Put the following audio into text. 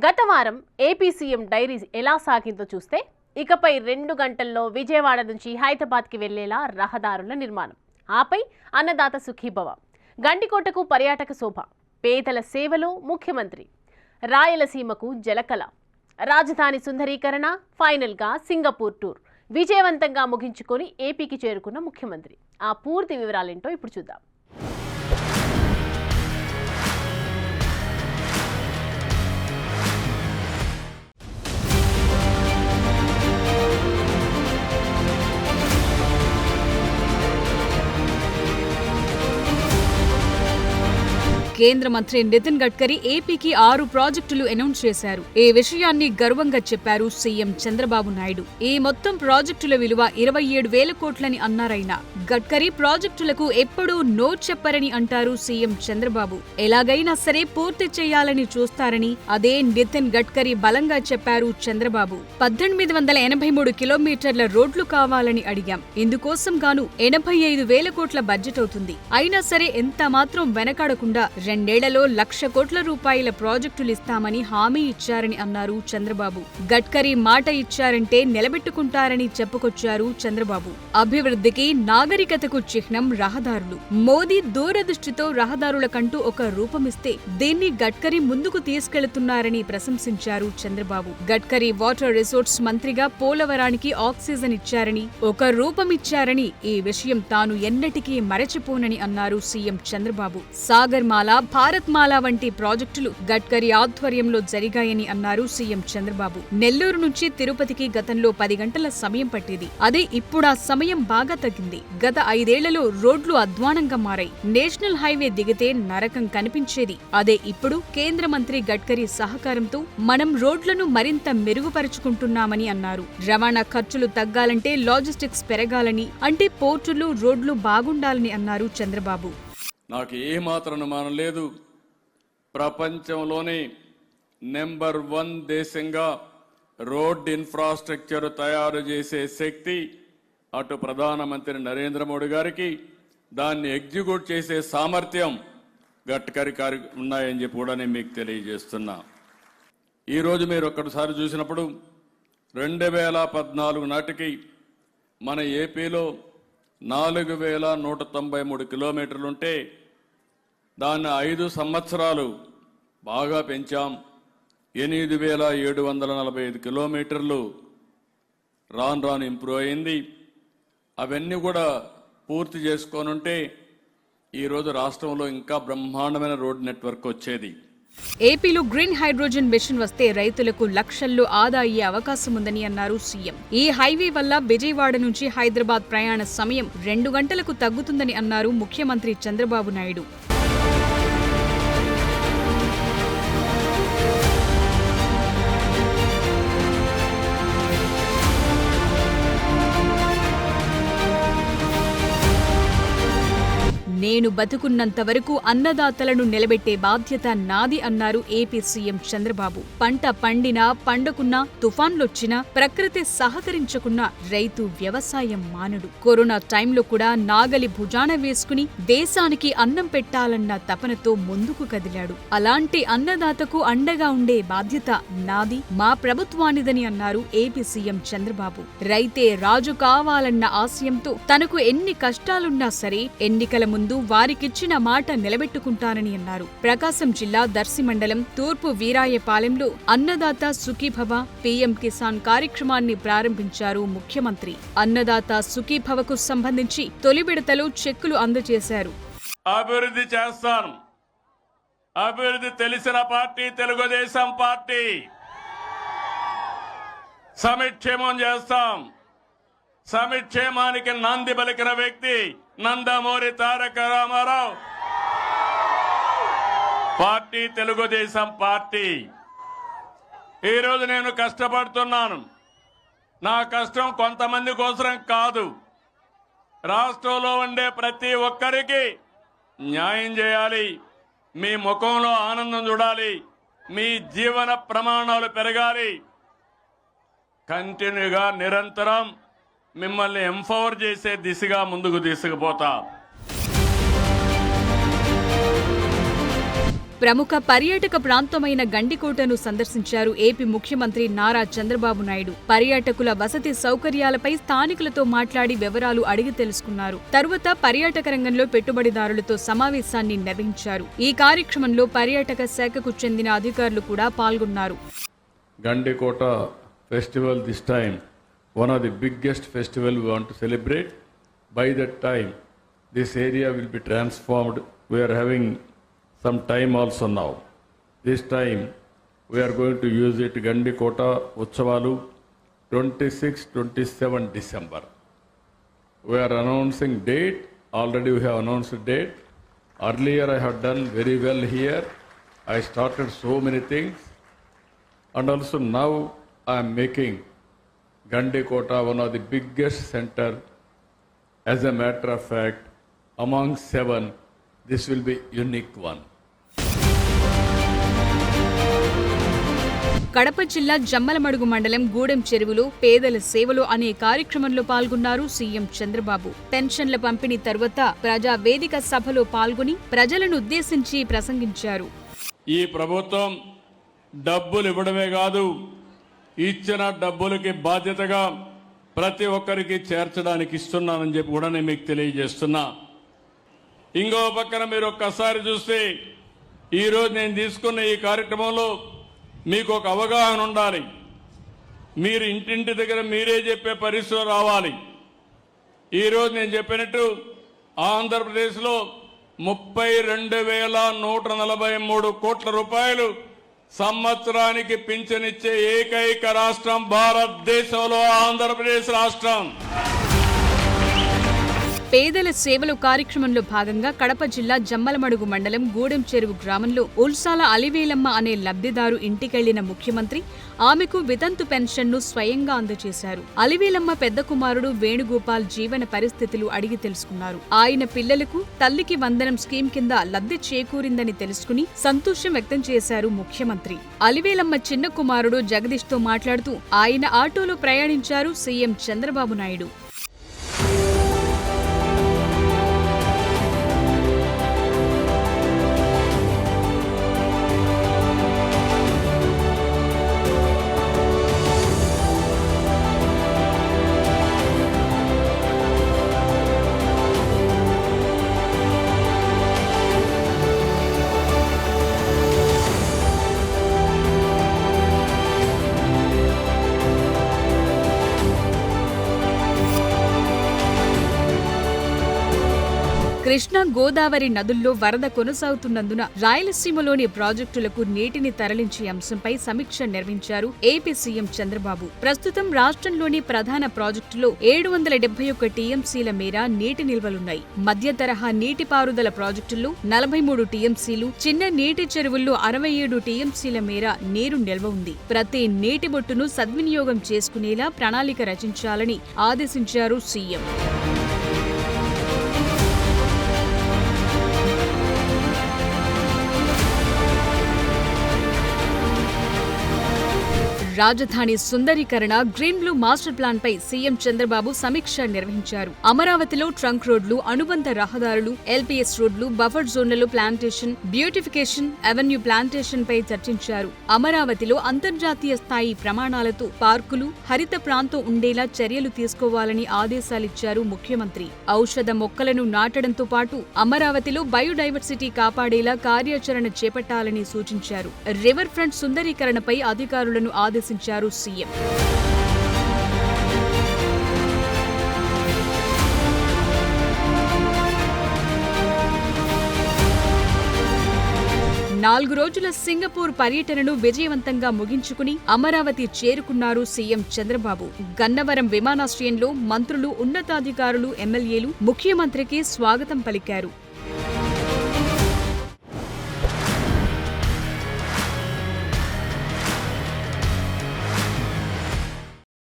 గత వారం AP CM dairy ఎలా సాగిందో చూస్తే ఇకపై 2 గంటల్లో విజయవాడ నుంచి హైదరాబాద్కి వెళ్లేలా రహదారుల నిర్మాణం, ఆపై అన్నదాత సుఖీభవ, గండికోటకు పర్యాటక శోభ, పేదల సేవలో ముఖ్యమంత్రి, రాయలసీమకు జలకళ, రాజధాని సుందరీకరణ, ఫైనల్గా సింగపూర్ టూర్ విజయవంతంగా ముగించుకొని ఏపీకి చేరుకున్న ముఖ్యమంత్రి. ఆ పూర్తి వివరాలేంటో ఇప్పుడు చూద్దాం. కేంద్ర మంత్రి నితిన్ గడ్కరీ ఏపీకి 6 ప్రాజెక్టులు అనౌన్స్ చేశారు. ఈ విషయాన్ని గర్వంగా చెప్పారు సీఎం చంద్రబాబు నాయుడు. ఈ మొత్తం ప్రాజెక్టుల విలువ 27,000 కోట్లని అన్నారైనా గడ్కరీ ప్రాజెక్టులకు ఎప్పుడూ నో చెప్పరని అంటారు సీఎం చంద్రబాబు. ఎలాగైనా సరే పూర్తి చేయాలని చూస్తారని అదే నితిన్ గడ్కరీ బలంగా చెప్పారు చంద్రబాబు. 1883 కిలోమీటర్ల రోడ్లు కావాలని అడిగాం. ఇందుకోసం గాను 85,000 కోట్ల బడ్జెట్ అవుతుంది. అయినా సరే ఎంత మాత్రం వెనకాడకుండా 2 ఏళ్లలో 1,00,000 కోట్ల రూపాయల ప్రాజెక్టులు ఇస్తామని హామీ ఇచ్చారని అన్నారు చంద్రబాబు. గడ్కరీ మాట ఇచ్చారంటే నిలబెట్టుకుంటారని చెప్పుకొచ్చారు చంద్రబాబు. అభివృద్ధికి, నాగరికతకు చిహ్నం రహదారులు. మోదీ దూరదృష్టితో రహదారులకంటూ ఒక రూపమిస్తే దీన్ని గడ్కరీ ముందుకు తీసుకెళ్తున్నారని ప్రశంసించారు చంద్రబాబు. గడ్కరీ వాటర్ రిసోర్ట్స్ మంత్రిగా పోలవరానికి ఆక్సిజన్ ఇచ్చారని, ఒక రూపమిచ్చారని, ఈ విషయం తాను ఎన్నటికీ మరచిపోనని అన్నారు సీఎం చంద్రబాబు. సాగర్ మాల, భారత్ మాల వంటి ప్రాజెక్టులు గడ్కరీ ఆధ్వర్యంలో జరిగాయని అన్నారు సీఎం చంద్రబాబు. నెల్లూరు నుంచి తిరుపతికి గతంలో 10 గంటల సమయం పట్టేది. అదే ఇప్పుడు ఆ సమయం బాగా తగ్గింది. గత 5 ఏళ్లలో రోడ్లు అధ్వానంగా మారాయి. నేషనల్ హైవే దిగితే నరకం కనిపించేది. అదే ఇప్పుడు కేంద్ర మంత్రి గడ్కరీ సహకారంతో మనం రోడ్లను మరింత మెరుగుపరుచుకుంటున్నామని అన్నారు. రవాణా ఖర్చులు తగ్గాలంటే లాజిస్టిక్స్ పెరగాలని, అంటే పోర్టులు, రోడ్లు బాగుండాలని అన్నారు చంద్రబాబు. నాకు ఏమాత్రం అనుమానం లేదు, ప్రపంచంలోనే నెంబర్ 1 దేశంగా రోడ్ ఇన్ఫ్రాస్ట్రక్చర్ తయారు చేసే శక్తి అటు ప్రధానమంత్రి నరేంద్ర మోడీ గారికి, దాన్ని ఎగ్జిక్యూట్ చేసే సామర్థ్యం గడ్కరీ గారికి ఉన్నాయని చెప్పి కూడా నేను మీకు తెలియజేస్తున్నా. ఈరోజు మీరు ఒక్కసారి చూసినప్పుడు 2014 నాటికి మన ఏపీలో 4,193 కిలోమీటర్లుంటే దాన్ని 5 సంవత్సరాలు బాగా పెంచాం. 8,745 కిలోమీటర్లు రాను ఇంప్రూవ్ అయింది. అవన్నీ కూడా పూర్తి చేసుకోనుంటే ఈరోజు రాష్ట్రంలో ఇంకా బ్రహ్మాండమైన రోడ్ నెట్వర్క్ వచ్చేది. ఏపీలో గ్రీన్ హైడ్రోజన్ మిషన్ వస్తే రైతులకు లక్షల్లో ఆదా అయ్యే అవకాశం ఉందని అన్నారు సీఎం. ఈ హైవే వల్ల విజయవాడ నుంచి హైదరాబాద్ ప్రయాణ సమయం 2 గంటలకు తగ్గుతుందని అన్నారు ముఖ్యమంత్రి చంద్రబాబు నాయుడు. నేను బతుకున్నంత వరకు అన్నదాతలను నిలబెట్టే బాధ్యత నాది అన్నారు ఏపీ సీఎం చంద్రబాబు. పంట పండినా, పండకున్నా, తుఫాన్లొచ్చినా, ప్రకృతి సహకరించకున్నా రైతు వ్యవసాయం మానడు. కరోనా టైంలో కూడా నాగలి భుజాన వేసుకుని దేశానికి అన్నం పెట్టాలన్న తపనతో ముందుకు కదిలాడు. అలాంటి అన్నదాతకు అండగా ఉండే బాధ్యత నాది, మా ప్రభుత్వానిదని అన్నారు ఏపీ సీఎం చంద్రబాబు. రైతే రాజు కావాలన్న ఆశయంతో తనకు ఎన్ని కష్టాలున్నా సరే ఎన్నికల ముందు వారికిచ్చిన మాట నిలబెట్టుకుంటానని అన్నారు. ప్రకాశం జిల్లా దర్శి మండలం తూర్పు వీరాయపాలెంలో అన్నదాత సుఖీభవ, పీఎం కిసాన్ కార్యక్రమాన్ని ప్రారంభించారు ముఖ్యమంత్రి. అన్నదాత సుఖీభవకు సంబంధించి తొలి విడతలో చెక్కులు అందజేశారు. అభివృద్ధి చేస్తాను. అభివృద్ధి తెలిసిన పార్టీ తెలుగుదేశం పార్టీ. సంక్షేమం చేస్తాం. సంక్షేమానికి నాంది పలికిన వ్యక్తి నందమూరి తారక రామారావు. Party Telugu Desam party. ఈరోజు నేను కష్టపడుతున్నాను. నా కష్టం కొంతమంది కోసం కాదు, రాష్ట్రంలో ఉండే ప్రతి ఒక్కరికి న్యాయం చేయాలి. మీ ముఖంలో ఆనందం చూడాలి, మీ జీవన ప్రమాణాలు పెరగాలి. కంటిన్యూగా నిరంతరం మిమ్మల్ని ఎంపవర్ చేసే దిశగా ముందుకు తీసుకుపోతా. ప్రముఖ పర్యాటక ప్రాంతమైన గండికోటను సందర్శించారు ఏపీ ముఖ్యమంత్రి నారా చంద్రబాబు నాయుడు. పర్యాటకుల వసతి సౌకర్యాలపై స్థానికులతో మాట్లాడి వివరాలు అడిగి తెలుసుకున్నారు. తరువాత పర్యాటక రంగంలో పెట్టుబడిదారులతో సమావేశాన్ని నిర్వహించారు. ఈ కార్యక్రమంలో పర్యాటక శాఖకు చెందిన అధికారులు కూడా పాల్గొన్నారు. Gandikota festival this time, one of the biggest festival we want to celebrate. By that time, this area will be transformed. We are having some time also now. This time, we are going to use it Gandikota Utsavalu 26-27 December. We are announcing date. Already we have announced date. Earlier I have done very well here. I started so many things. And also now I am making Gandikota one of the biggest center. As a matter of fact, among 7, this will be unique one. Kadapa జిల్లా జమ్మలమడుగు మండలం గూడెం చెరువులో పేదల సేవలు అనే కార్యక్రమంలో పాల్గొన్నారు CM Chandrababu. పెన్షన్ల పంపిణీ తర్వాత ప్రజా వేదిక సభలో పాల్గొని ప్రజలను ఉద్దేశించి ప్రసంగించారు. ఈ ప్రభుత్వం డబ్బులు ఇవ్వడమే కాదు, ఇచ్చిన డబ్బులకి బాధ్యతగా ప్రతి ఒక్కరికి చేర్చడానికి ఇస్తున్నానని చెప్పి కూడా నేను మీకు తెలియజేస్తున్నా. ఇంకో పక్కన మీరు ఒక్కసారి చూస్తే ఈరోజు నేను తీసుకున్న ఈ కార్యక్రమంలో మీకు ఒక అవగాహన ఉండాలి. మీరు ఇంటింటి దగ్గర మీరే చెప్పే పరిస్థితి రావాలి. ఈరోజు నేను చెప్పినట్టు ఆంధ్రప్రదేశ్లో 32,143 కోట్ల రూపాయలు సంవత్సరానికి పింఛనిచ్చే ఏకైక రాష్ట్రం భారతదేశంలో ఆంధ్రప్రదేశ్ రాష్ట్రం. పేదల సేవలు కార్యక్రమంలో భాగంగా కడప జిల్లా జమ్మలమడుగు మండలం గూడెం చెరువు గ్రామంలో ఉల్సాల అలివేలమ్మ అనే లబ్ధిదారు ఇంటికెళ్లిన ముఖ్యమంత్రి ఆమెకు వితంతు పెన్షన్ను స్వయంగా అందజేశారు. అలివేలమ్మ పెద్ద కుమారుడు వేణుగోపాల్ జీవన పరిస్థితులు అడిగి తెలుసుకున్నారు. ఆయన పిల్లలకు తల్లికి వందనం స్కీమ్ కింద లబ్ధి చేకూరిందని తెలుసుకుని సంతోషం వ్యక్తం చేశారు ముఖ్యమంత్రి. అలివేలమ్మ చిన్న కుమారుడు జగదీష్తో మాట్లాడుతూ ఆయన ఆటోలో ప్రయాణించారు సీఎం చంద్రబాబు నాయుడు. కృష్ణా గోదావరి నదుల్లో వరద కొనసాగుతున్నందున రాయలసీమలోని ప్రాజెక్టులకు నీటిని తరలించే అంశంపై సమీక్ష నిర్వహించారు ఏపీ సీఎం చంద్రబాబు. ప్రస్తుతం రాష్ట్రంలోని ప్రధాన ప్రాజెక్టులో 771 టీఎంసీల మేర నీటి నిల్వలున్నాయి. మధ్య తరహా నీటిపారుదల ప్రాజెక్టుల్లో 43 టీఎంసీలు, చిన్న నీటి చెరువుల్లో 67 టీఎంసీల మేర నీరు నిల్వ ఉంది. ప్రతి నీటి బొట్టును సద్వినియోగం చేసుకునేలా ప్రణాళిక రచించాలని ఆదేశించారు సీఎం. రాజధాని సుందరీకరణ గ్రీన్ బ్లూ మాస్టర్ ప్లాన్ పై సీఎం చంద్రబాబు సమీక్ష నిర్వహించారు. అమరావతిలో ట్రంక్ రోడ్లు, అనుబంధ రహదారులు, ఎల్పీఎస్ రోడ్లు, బఫర్ జోన్లలో ప్లాంటేషన్, బ్యూటిఫికేషన్, అవెన్యూ ప్లాంటేషన్ పై చర్చించారు. అమరావతిలో అంతర్జాతీయ స్థాయి ప్రమాణాలతో పార్కులు, హరిత ప్రాంతం ఉండేలా చర్యలు తీసుకోవాలని ఆదేశాలిచ్చారు ముఖ్యమంత్రి. ఔషధ మొక్కలను నాటడంతో పాటు అమరావతిలో బయోడైవర్సిటీ కాపాడేలా కార్యాచరణ చేపట్టాలని సూచించారు. రివర్ ఫ్రంట్ సుందరీకరణపై అధికారులను ఆదేశించారు సీఎం. 4 రోజుల సింగపూర్ పర్యటనను విజయవంతంగా ముగించుకుని అమరావతి చేరుకున్నారు సీఎం చంద్రబాబు. గన్నవరం విమానాశ్రయంలో మంత్రులు, ఉన్నతాధికారులు, ఎమ్మెల్యేలు ముఖ్యమంత్రికి స్వాగతం పలికారు.